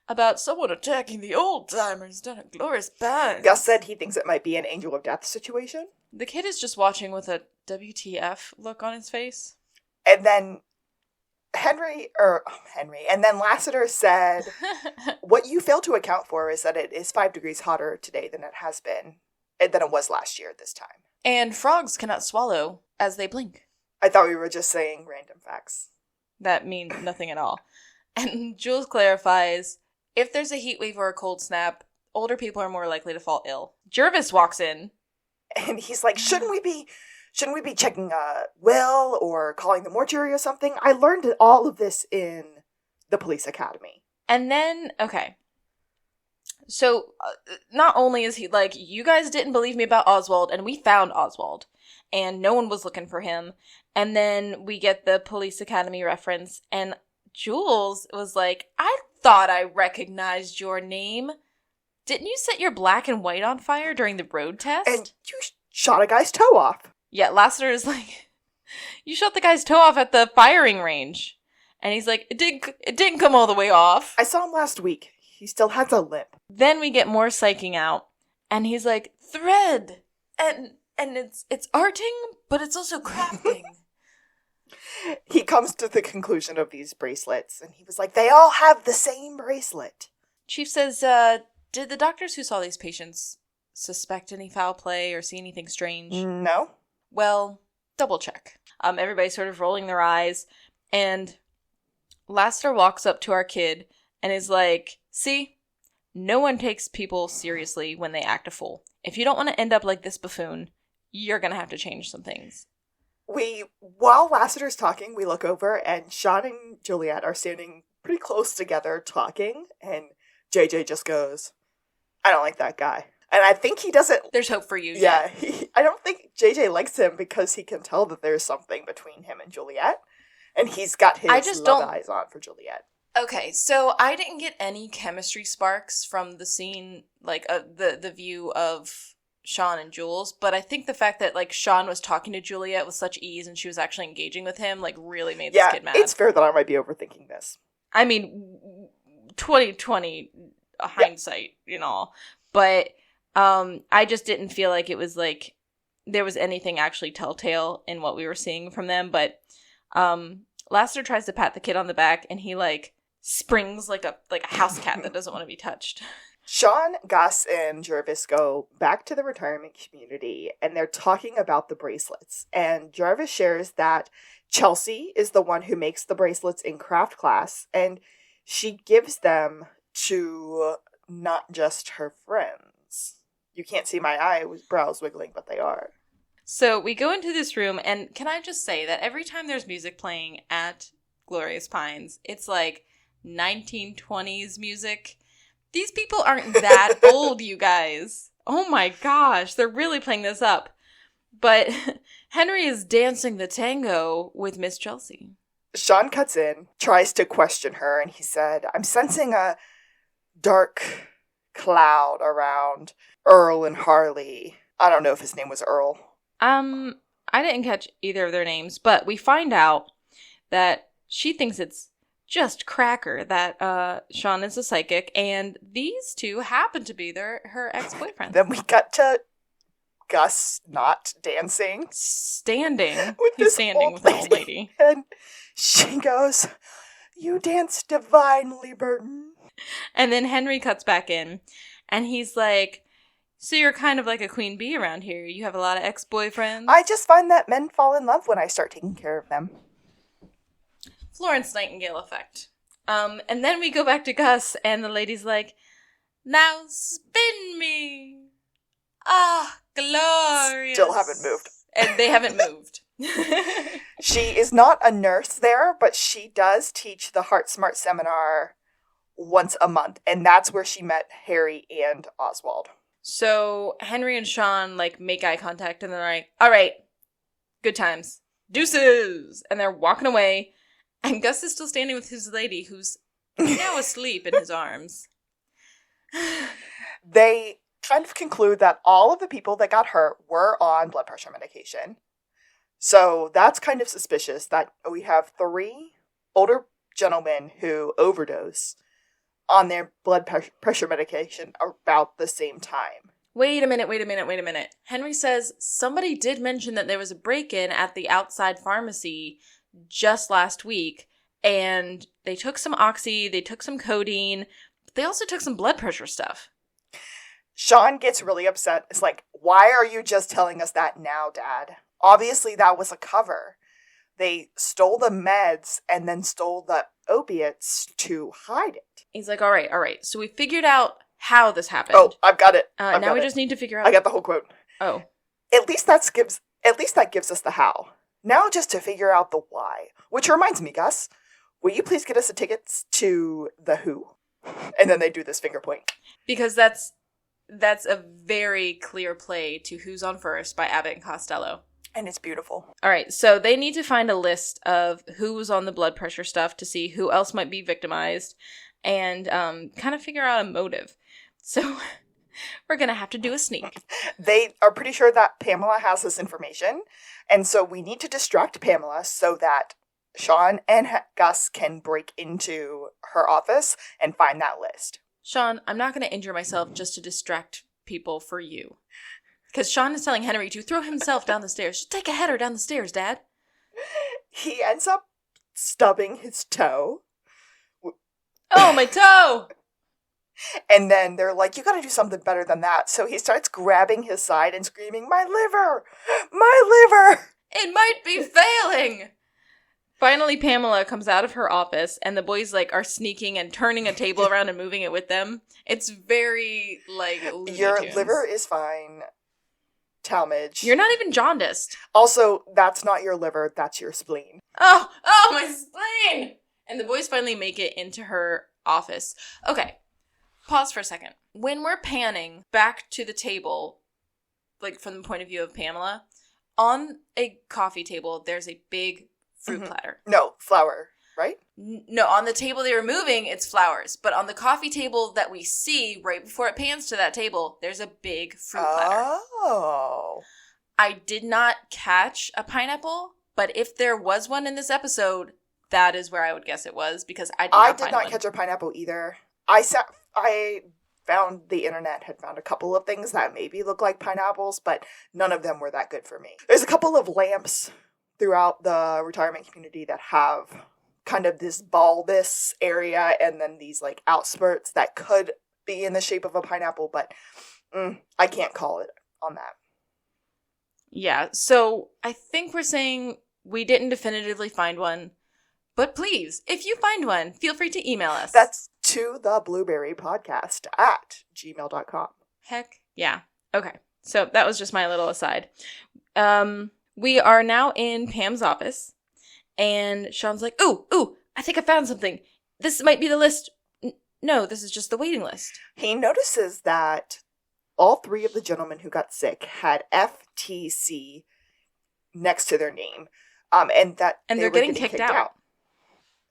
about someone attacking the old-timers down at Glorious Pines. Gus said he thinks it might be an Angel of Death situation. The kid is just watching with a WTF look on his face. And then Henry, and then Lassiter said, what you fail to account for is that it is 5 degrees hotter today than it has been than it was last year this time. And frogs cannot swallow as they blink. I thought we were just saying random facts. That means nothing at all. And Jules clarifies, if there's a heat wave or a cold snap, older people are more likely to fall ill. Jervis walks in. And he's like, shouldn't we be checking Will or calling the mortuary or something? I learned all of this in the police academy. And then, okay. So, not only is he like, you guys didn't believe me about Oswald, and we found Oswald, and no one was looking for him. And then we get the police academy reference, and Jules was like, I thought I recognized your name. Didn't you set your black and white on fire during the road test? And you shot a guy's toe off. Yeah, Lassiter is like, you shot the guy's toe off at the firing range. And he's like, it didn't come all the way off. I saw him last week. He still has a limp. Then we get more psyching out. And he's like, thread. And it's arting, but it's also crafting. He comes to the conclusion of these bracelets. And he was like, they all have the same bracelet. Chief says, did the doctors who saw these patients suspect any foul play or see anything strange? No. Well, double check. Everybody's sort of rolling their eyes, and Lassiter walks up to our kid and is like, see, no one takes people seriously when they act a fool. If you don't want to end up like this buffoon, you're going to have to change some things. While Lassiter's talking, we look over, and Sean and Juliet are standing pretty close together talking, and JJ just goes, I don't like that guy. And I think he doesn't... There's hope for you. Yeah. I don't think JJ likes him because he can tell that there's something between him and Juliet. And he's got his eyes on for Juliet. Okay, so I didn't get any chemistry sparks from the scene, like the view of Sean and Jules. But I think the fact that, like, Sean was talking to Juliet with such ease and she was actually engaging with him, like, really made this kid mad. It's fair that I might be overthinking this. I mean, 2020 hindsight, you know. But... I just didn't feel like it was like there was anything actually telltale in what we were seeing from them. But Lassiter tries to pat the kid on the back, and he like springs like a house cat that doesn't want to be touched. Sean, Gus, and Jervis go back to the retirement community, and they're talking about the bracelets. And Jervis shares that Chelsea is the one who makes the bracelets in craft class, and she gives them to not just her friends. You can't see my eyebrows wiggling, but they are. So we go into this room, and can I just say that every time there's music playing at Glorious Pines, it's like 1920s music. These people aren't that old, you guys. Oh my gosh, they're really playing this up. But Henry is dancing the tango with Miss Chelsea. Sean cuts in, tries to question her, and he said, I'm sensing a dark cloud around Earl and Harley. I don't know if his name was Earl. I didn't catch either of their names, but we find out that she thinks it's just cracker that Sean is a psychic, and these two happen to be her ex-boyfriends. Then we got to Gus not dancing. Standing. He's standing with an old lady. And she goes, you dance divinely, Burton. And then Henry cuts back in, and he's like, so you're kind of like a queen bee around here. You have a lot of ex-boyfriends. I just find that men fall in love when I start taking care of them. Florence Nightingale effect. And then we go back to Gus, and the lady's like, now spin me. Ah, glorious. Still haven't moved. And they haven't moved. She is not a nurse there, but she does teach the Heart Smart seminar once a month, and that's where she met Harry and Oswald. So Henry and Sean like make eye contact, and they're like, all right, good times, deuces, and they're walking away, and Gus is still standing with his lady, who's now asleep in his arms. They kind of conclude that all of the people that got hurt were on blood pressure medication. So that's kind of suspicious that we have 3 older gentlemen who overdose on their blood pressure medication about the same time. Wait a minute. Henry says somebody did mention that there was a break-in at the outside pharmacy just last week, and they took some oxy, they took some codeine, but they also took some blood pressure stuff. Sean gets really upset. It's like, why are you just telling us that now, Dad? Obviously, that was a cover. They stole the meds and then stole the opiates to hide it. He's like, all right. So we figured out how this happened. Oh, I've got it. Now we just need to figure out. I got the whole quote. Oh. At least that gives us the how. Now just to figure out the why. Which reminds me, Gus, will you please get us the tickets to The Who? And then they do this finger point. Because that's a very clear play to Who's on First by Abbott and Costello. And it's beautiful. All right, so they need to find a list of who was on the blood pressure stuff to see who else might be victimized and kind of figure out a motive. So we're going to have to do a sneak. They are pretty sure that Pamela has this information, and so we need to distract Pamela so that Sean and Gus can break into her office and find that list. Sean, I'm not going to injure myself just to distract people for you. Because Sean is telling Henry to throw himself down the stairs. Just take a header down the stairs, Dad. He ends up stubbing his toe. Oh, my toe! And then they're like, you gotta do something better than that. So he starts grabbing his side and screaming, my liver! My liver! It might be failing! Finally, Pamela comes out of her office, and the boys, are sneaking and turning a table around and moving it with them. It's very, Looney Your Tunes. liver is fine, Talmadge. You're not even jaundiced. Also, that's not your liver, that's your spleen. Oh, my spleen! And the boys finally make it into her office. Okay, pause for a second. When we're panning back to the table, from the point of view of Pamela, on a coffee table, there's a big fruit platter. No, flour, right? No, on the table they were moving, it's flowers. But on the coffee table that we see right before it pans to that table, there's a big fruit platter. Oh. I did not catch a pineapple, but if there was one in this episode, that is where I would guess it was, because I did not catch a pineapple either. I found the internet had found a couple of things that maybe look like pineapples, but none of them were that good for me. There's a couple of lamps throughout the retirement community that have kind of this bulbous area and then these outspurts that could be in the shape of a pineapple, but I can't call it on that. Yeah, so I think we're saying we didn't definitively find one, but please, if you find one, feel free to email us. That's totheblueberrypodcast at gmail.com. Heck yeah. Okay, so that was just my little aside. We are now in Pam's office, and Sean's like, ooh, I think I found something. This might be the list. No, this is just the waiting list. He notices that all three of the gentlemen who got sick had FTC next to their name, and they're getting kicked out.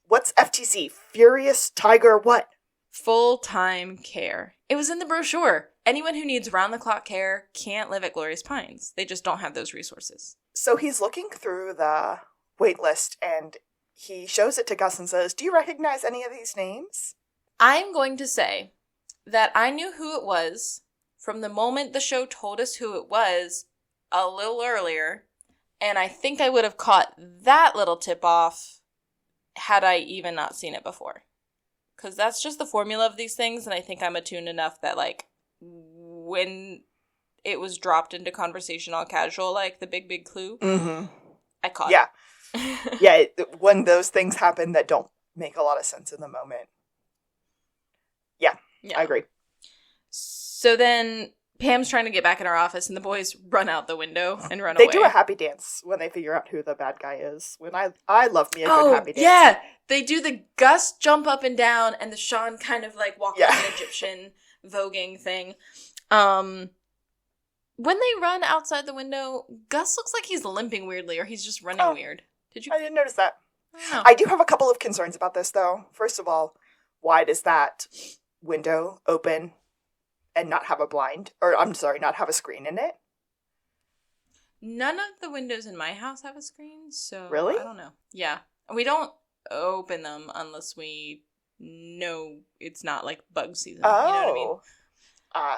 What's FTC? Furious Tiger what? Full-time care. It was in the brochure. Anyone who needs round-the-clock care can't live at Glorious Pines. They just don't have those resources. So he's looking through the wait list, and he shows it to Gus and says, do you recognize any of these names? I'm going to say that I knew who it was from the moment the show told us who it was a little earlier, and I think I would have caught that little tip-off had I even not seen it before. Because that's just the formula of these things, and I think I'm attuned enough that, when it was dropped into conversation all casual, the big clue, I caught it. Yeah, when those things happen that don't make a lot of sense in the moment. Yeah, I agree. So then Pam's trying to get back in her office, and the boys run out the window and run away. They do a happy dance when they figure out who the bad guy is. When I love me a good happy dance. Yeah, they do the Gus jump up and down, and the Sean kind of walk like an Egyptian voguing thing. When they run outside the window, Gus looks like he's limping weirdly, or he's just running weird. Did you? I didn't notice that. I do have a couple of concerns about this, though. First of all, why does that window open and not have a blind? Or, I'm sorry, not have a screen in it? None of the windows in my house have a screen, so really? I don't know. Yeah. We don't open them unless we know it's not bug season. Oh. You know what I mean?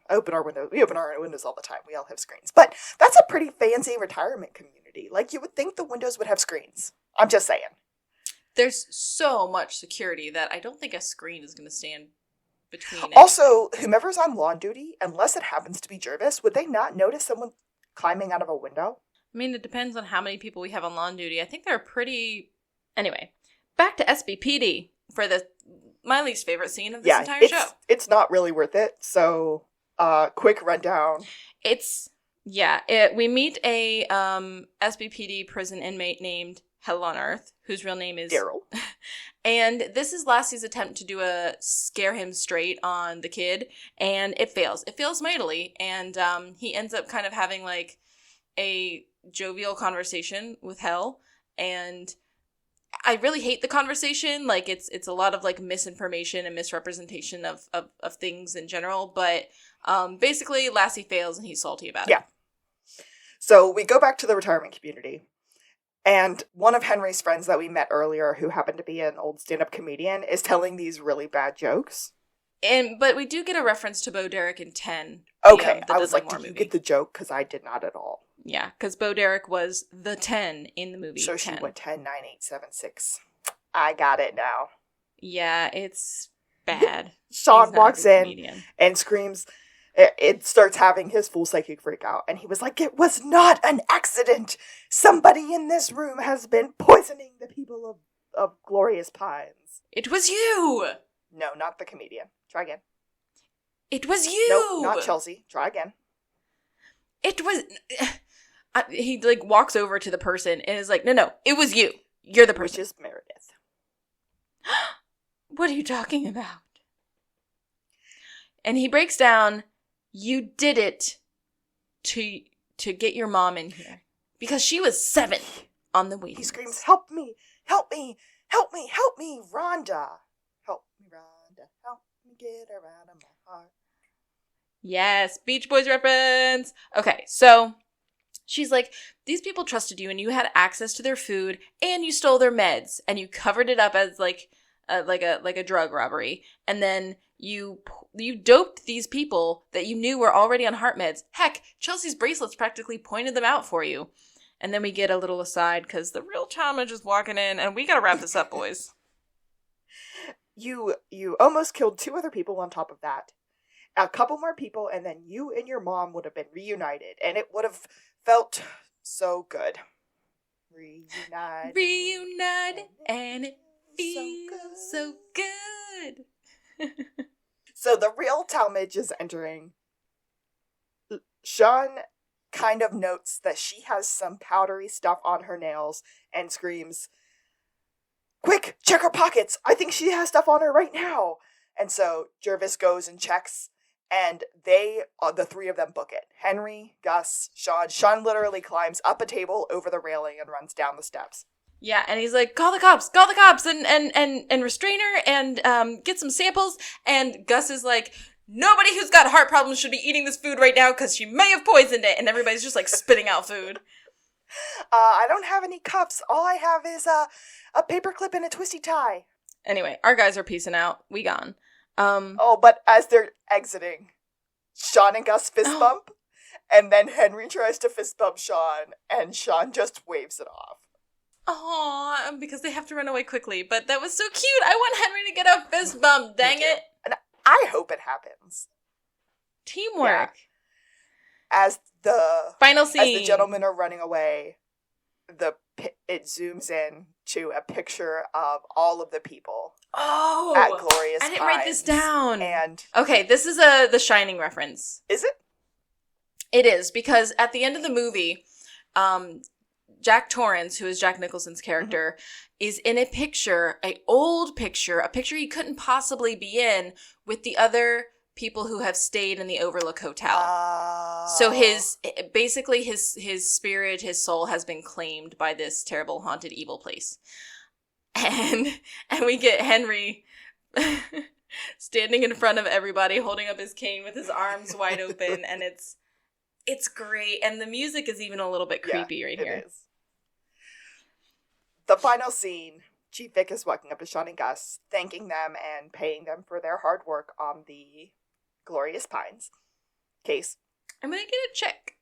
I open our windows. We open our windows all the time. We all have screens. But that's a pretty fancy retirement community. You would think the windows would have screens. I'm just saying. There's so much security that I don't think a screen is going to stand between. Also, whomever's on lawn duty, unless it happens to be Jervis, would they not notice someone climbing out of a window? I mean, it depends on how many people we have on lawn duty. I think they're pretty... Anyway, back to SBPD for my least favorite scene of this entire show. It's not really worth it, so quick rundown. We meet a SBPD prison inmate named Hell on Earth, whose real name is... Daryl. And this is Lassie's attempt to do a scare him straight on the kid, and it fails. It fails mightily, and he ends up kind of having, like, a jovial conversation with Hell, and I really hate the conversation. Like, it's a lot of, like, misinformation and misrepresentation of things in general, but basically Lassie fails and he's salty about it. Yeah. So we go back to the retirement community, and one of Henry's friends that we met earlier, who happened to be an old stand-up comedian, is telling these really bad jokes. But we do get a reference to Bo Derek in 10. Okay, I was like, did you get the joke? Because I did not at all. Yeah, because Bo Derek was the 10 in the movie. So she went 10, 9, 8, 7, 6. I got it now. Yeah, it's bad. Sean walks in and screams. It starts having his full psychic freak out. And he was like, it was not an accident. Somebody in this room has been poisoning the people of Glorious Pines. It was you! No, not the comedian. Try again. It was you! Nope, not Chelsea. Try again. It was... he, like, walks over to the person and is like, no, it was you. You're the person. Which is Meredith. What are you talking about? And he breaks down, you did it to get your mom in here. Because she was 7 on the waiting list. He screams, help me, help me, help me, help me, Rhonda. Help me, Rhonda. Help me get her out of my heart. Yes, Beach Boys reference. Okay, so she's like, these people trusted you and you had access to their food and you stole their meds and you covered it up as like a drug robbery. And then you doped these people that you knew were already on heart meds. Heck, Chelsea's bracelets practically pointed them out for you. And then we get a little aside because the real Talmadge is walking in and we gotta wrap this up, boys. You almost killed 2 other people on top of that. A couple more people, and then you and your mom would have been reunited, and it would have felt so good. Reunited, and it feels so good. So the real Talmadge is entering. Sean kind of notes that she has some powdery stuff on her nails and screams, quick, check her pockets! I think she has stuff on her right now! And so Jervis goes and checks, and the 3 of them book it. Henry, Gus, Sean. Sean literally climbs up a table over the railing and runs down the steps. Yeah, and he's like, call the cops, and restrain her, and get some samples. And Gus is like, nobody who's got heart problems should be eating this food right now because she may have poisoned it. And everybody's just like spitting out food. I don't have any cups. All I have is a paperclip and a twisty tie. Anyway, our guys are peacing out. We gone. But as they're exiting, Sean and Gus fist bump, and then Henry tries to fist bump Sean, and Sean just waves it off. Aw, because they have to run away quickly, but that was so cute. I want Henry to get a fist bump, dang it. And I hope it happens. Teamwork. Yeah. As the final scene, as the gentlemen are running away, it zooms in to a picture of all of the people. Oh, at Glorious Pines. I didn't write this down. And okay, this is The Shining reference. Is it? It is, because at the end of the movie, Jack Torrance, who is Jack Nicholson's character, is in a picture, a picture he couldn't possibly be in, with the other people who have stayed in the Overlook Hotel. So his spirit, his soul has been claimed by this terrible haunted evil place. And we get Henry standing in front of everybody, holding up his cane with his arms wide open, and it's great. And the music is even a little bit creepy right here. It is. The final scene, Chief Vic is walking up to Sean and Gus, thanking them and paying them for their hard work on the Glorious Pines case. I'm gonna get a check.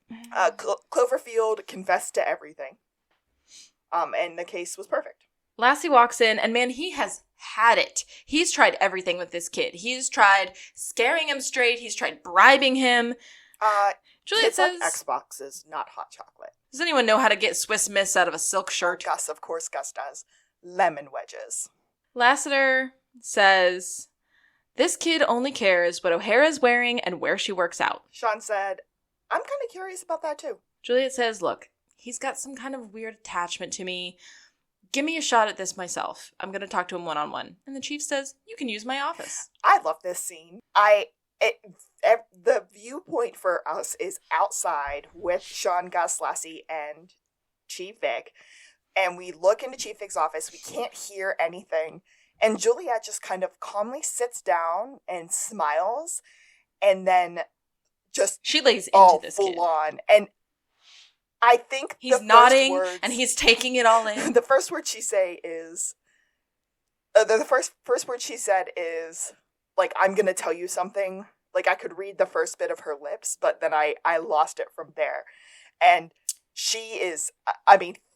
Cloverfield confessed to everything. And the case was perfect. Lassie walks in, and man, he has had it. He's tried everything with this kid. He's tried scaring him straight. He's tried bribing him. Juliet says, like Xboxes, not hot chocolate. Does anyone know how to get Swiss Miss out of a silk shirt? Gus, of course Gus does. Lemon wedges. Lassiter says, this kid only cares what O'Hara's wearing and where she works out. Sean said, I'm kind of curious about that too. Juliet says, look, he's got some kind of weird attachment to me. Give me a shot at this myself. I'm going to talk to him one-on-one. And the chief says, you can use my office. I love this scene. The viewpoint for us is outside with Sean, Gus, Lassie, and Chief Vic. And we look into Chief Vic's office. We can't hear anything. And Juliet just kind of calmly sits down and smiles. And then just... She lays into this full kid. On. And I think he's nodding and he's taking it all in. The first word she say is... the first word she said is, like, I'm going to tell you something. Like, I could read the first bit of her lips, but then I lost it from there. And she is,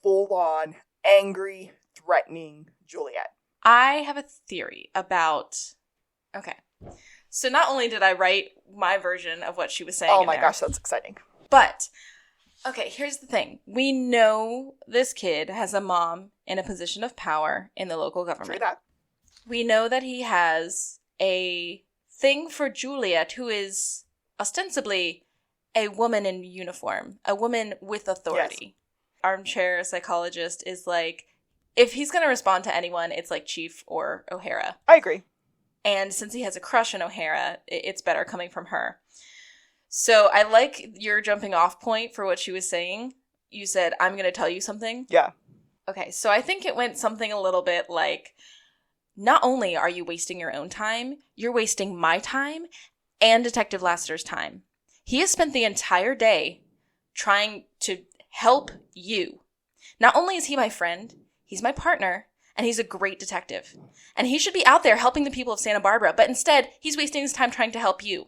full on, angry, threatening Juliet. I have a theory about... Okay. So not only did I write my version of what she was saying Oh my gosh, that's exciting. But... Okay, here's the thing. We know this kid has a mom in a position of power in the local government. True that. We know that he has a thing for Juliet, who is ostensibly a woman in uniform, a woman with authority. Yes. Armchair psychologist is like, if he's going to respond to anyone, it's like Chief or O'Hara. I agree. And since he has a crush on O'Hara, it's better coming from her. So I like your jumping off point for what she was saying. You said, I'm going to tell you something. Yeah. Okay, so I think it went something a little bit like, not only are you wasting your own time, you're wasting my time and Detective Lassiter's time. He has spent the entire day trying to help you. Not only is he my friend, he's my partner, and he's a great detective. And he should be out there helping the people of Santa Barbara, but instead, he's wasting his time trying to help you.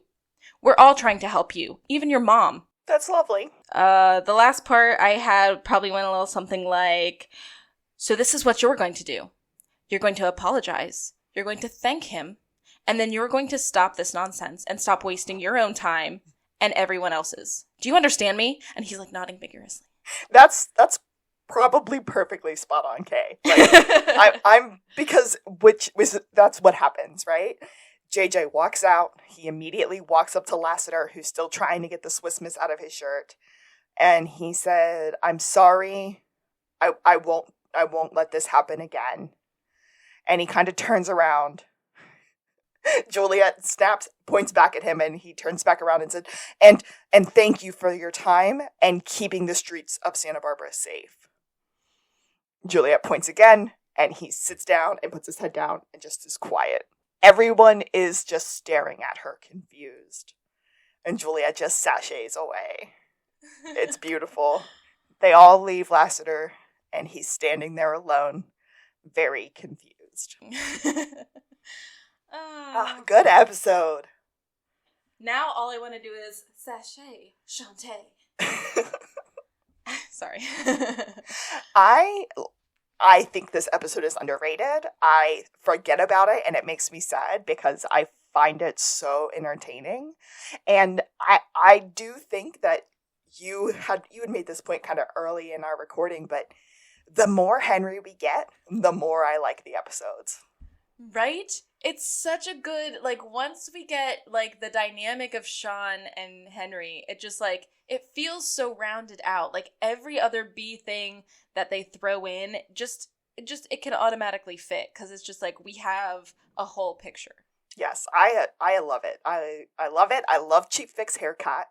We're all trying to help you, even your mom. That's lovely. The last part I had probably went a little something like, so this is what you're going to do. You're going to apologize. You're going to thank him. And then you're going to stop this nonsense and stop wasting your own time and everyone else's. Do you understand me? And he's like nodding vigorously. That's probably perfectly spot on, Kay. Like, that's what happens, right? JJ walks out. He immediately walks up to Lassiter, who's still trying to get the Swiss Miss out of his shirt. And he said, I'm sorry. I won't let this happen again. And he kind of turns around. Juliet snaps, points back at him, and he turns back around and said, and thank you for your time and keeping the streets of Santa Barbara safe. Juliet points again, and he sits down and puts his head down and just is quiet. Everyone is just staring at her, confused. And Juliet just sachets away. It's beautiful. They all leave Lassiter, and he's standing there alone, very confused. Good episode. Now all I want to do is sachet, chante. Sorry. I think this episode is underrated. I forget about it, and it makes me sad because I find it so entertaining. And I do think that you had made this point kind of early in our recording, but the more Henry we get, the more I like the episodes. Right? It's such a good, like, once we get, like, the dynamic of Sean and Henry, it just, like, it feels so rounded out. Like, every other B thing that they throw in, it can automatically fit, because it's just, like, we have a whole picture. Yes, I love it. I love it. I love Chief Vic's haircut.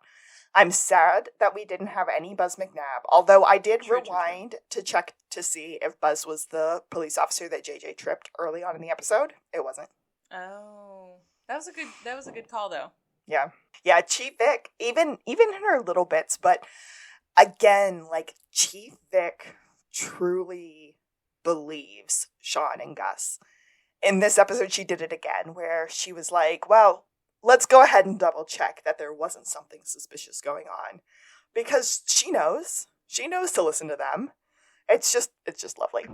I'm sad that we didn't have any Buzz McNabb, although I did rewind to check to see if Buzz was the police officer that JJ tripped early on in the episode. It wasn't. Oh, that was a good call, though. Yeah, Chief Vic, even in her little bits, but again, like, Chief Vic truly believes Sean and Gus. In this episode, she did it again, where she was like, well, let's go ahead and double check that there wasn't something suspicious going on. Because she knows to listen to them. It's just lovely.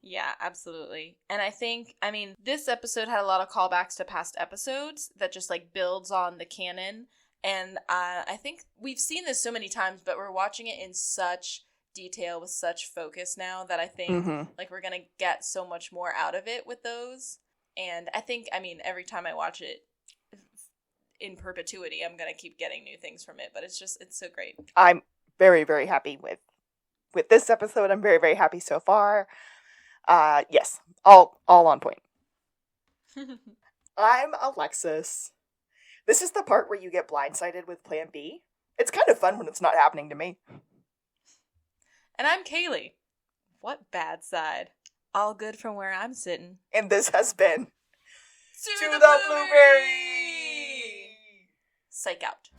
Yeah, absolutely. And I think, I mean, this episode had a lot of callbacks to past episodes that just, like, builds on the canon. And I think we've seen this so many times, but we're watching it in such detail with such focus now that I think, like, we're going to get so much more out of it with those. And I think, I mean, every time I watch it in perpetuity, I'm going to keep getting new things from it. But it's so great. I'm very, very happy with this episode. I'm very, very happy so far. Yes, all on point. I'm Alexis. This is the part where you get blindsided with Plan B. It's kind of fun when it's not happening to me. And I'm Kaylee. What bad side? All good from where I'm sitting. And this has been To the Blueberry! Psych out.